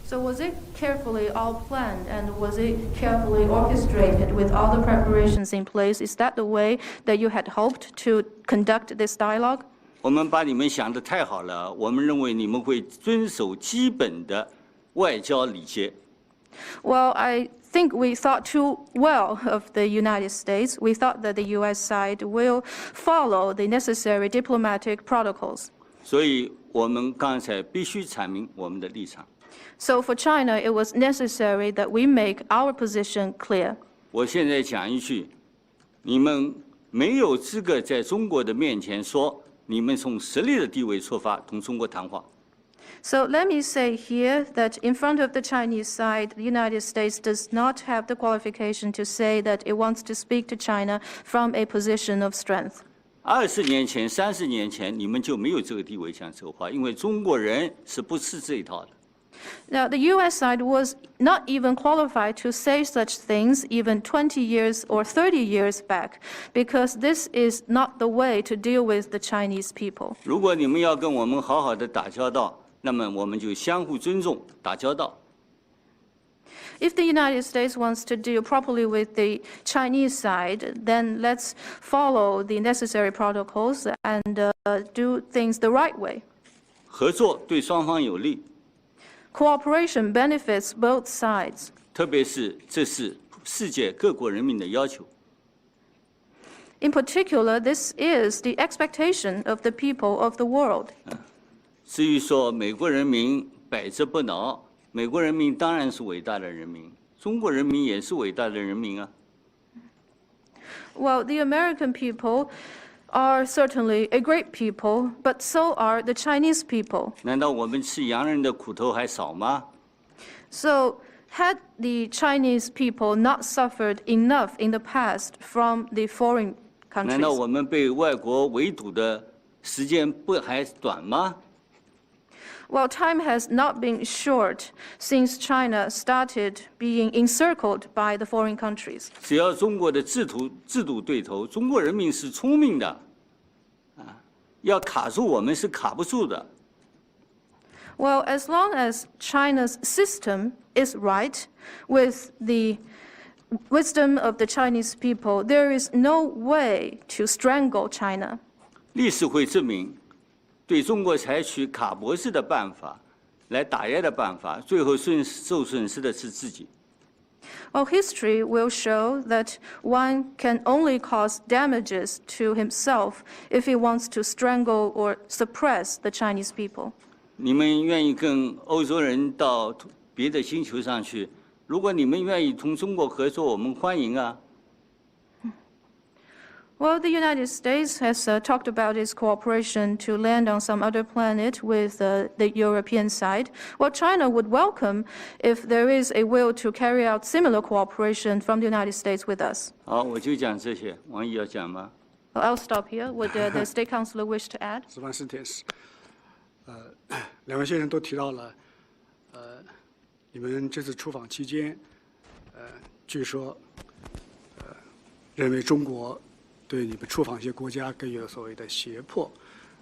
So was it carefully all planned and was it carefully orchestrated with all the preparations in place? Is that the way that you had hoped to conduct this dialogue? 我们把你们想得太好了，我们认为你们会遵守基本的外交礼节。Well, I think we thought too well of the United States. We thought that the U.S. side will follow the necessary diplomatic protocols. 所以我们刚才必须阐明我们的立场。So for China, it was necessary that we make our position clear. 我现在讲一句，你们没有资格在中国的面前说你们从实力的地位出发同中国谈话。So let me say here that in front of the Chinese side, the United States does not have the qualification to say that it wants to speak to China from a position of strength. 20年前、30年前，你们就没有这个地位讲这话，因为中国人是不吃这一套的。Now, the U.S. side was not even qualified to say such things even 20 years or 30 years back, because this is not the way to deal with the Chinese people. 如果你们要跟我们好好的打交道，那么我们就相互尊重，打交道。If the United States wants to deal properly with the Chinese side, then let's follow the necessary protocols and do things the right way. 合作对双方有利。Cooperation benefits both sides. 特别是这是世界各国人民的要求。In particular, this is the expectation of the people of the world. 至于说美国人民百折不挠，美国人民当然是伟大的人民，中国人民也是伟大的人民啊。Well, the American people are certainly a great people, but so are the Chinese people. 难道我们吃洋人的苦头还少吗？ So, had the Chinese people not suffered enough in the past from the foreign 难道 countries? 我们被外国围堵的时间不还短吗？ Well, time has not been short since China started being encircled by the foreign countries. 只要中国的制度对头，中国人民是聪明的，要卡住我们是卡不住的。 Well, as long as China's system is right, with the wisdom of the Chinese people, there is no way to strangle China. 历史会证明，对中国采取卡脖子的办法来打压的办法，最后受损失的是自己。 Well, history will show that one can only cause damages to himself if he wants to strangle or suppress the Chinese people. 你们愿意跟欧洲人到别的星球上去？如果你们愿意同中国合作，我们欢迎啊。 Well, the United States has talked about its cooperation to land on some other planet with the European side. Well, China would welcome if there is a will to carry out similar cooperation from the United States with us. 好，我就讲这些。王毅要讲吗？ Well, I'll stop here. Would the State Councilor wish to add? 是万世天使，两位先生都提到了，你们这次出访期间，据说，认为中国对你们出访一些国家给予了所谓的胁迫，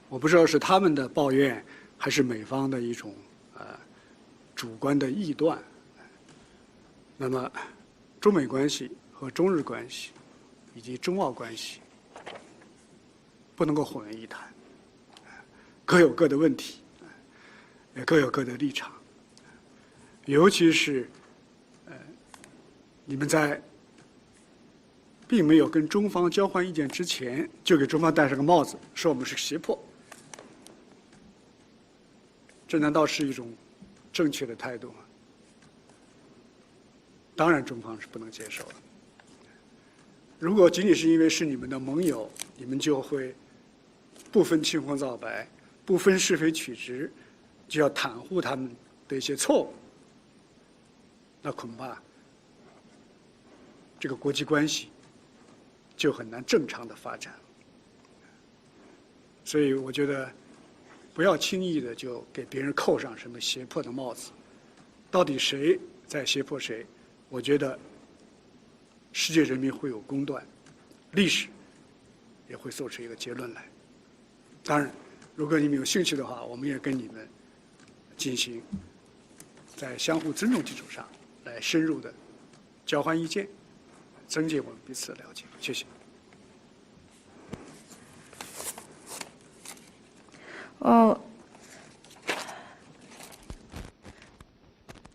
我不知道是他们的抱怨，还是美方的一种主观的臆断。那么，中美关系和中日关系，以及中澳关系，不能够混为一谈，各有各的问题，也各有各的立场。尤其是你们在并没有跟中方交换意见之前，就给中方戴上个帽子，说我们是胁迫，这难道是一种正确的态度吗？当然，中方是不能接受的。如果仅仅是因为是你们的盟友，你们就会不分青红皂白，不分是非曲直，就要袒护他们的一些错误，那恐怕这个国际关系就很难正常的发展。所以我觉得，不要轻易的就给别人扣上什么胁迫的帽子。到底谁在胁迫谁？我觉得世界人民会有公断，历史也会做出一个结论来。当然，如果你们有兴趣的话，我们也跟你们进行在相互尊重基础上，来深入的交换意见，增进我们彼此的了解。谢谢。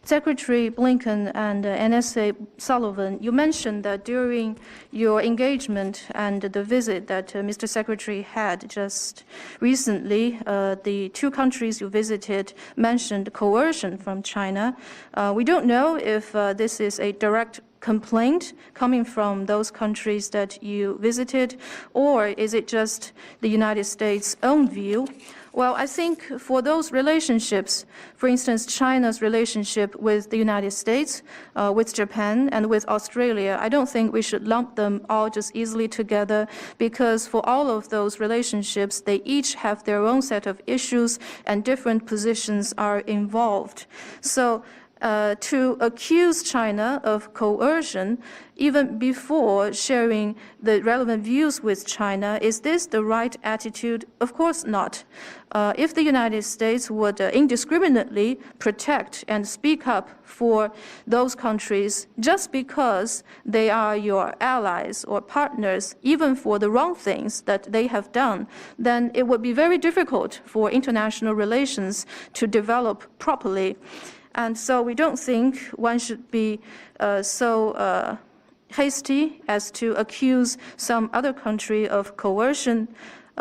Secretary Blinken and NSA Sullivan, you mentioned that during your engagement and the visit that Mr. Secretary had just recently, the two countries you visited mentioned coercion from China. We don't know if this is a direct complaint coming from those countries that you visited, or is it just the United States' own view? Well, I think for those relationships, for instance, China's relationship with the United States, with Japan, and with Australia, I don't think we should lump them all just easily together, because for all of those relationships, they each have their own set of issues and different positions are involved. So to accuse China of coercion even before sharing the relevant views with China, is this the right attitude? Of course not. If the United States would indiscriminately protect and speak up for those countries just because they are your allies or partners, even for the wrong things that they have done, then it would be very difficult for international relations to develop properly. And so we don't think one should be so hasty as to accuse some other country of coercion.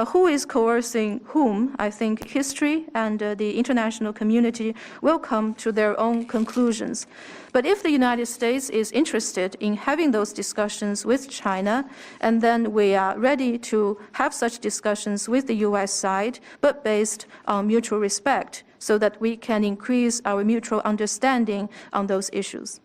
Who is coercing whom? I think history and the international community will come to their own conclusions. But if the United States is interested in having those discussions with China, and then we are ready to have such discussions with the US side, but based on mutual respect, so that we can increase our mutual understanding on those issues.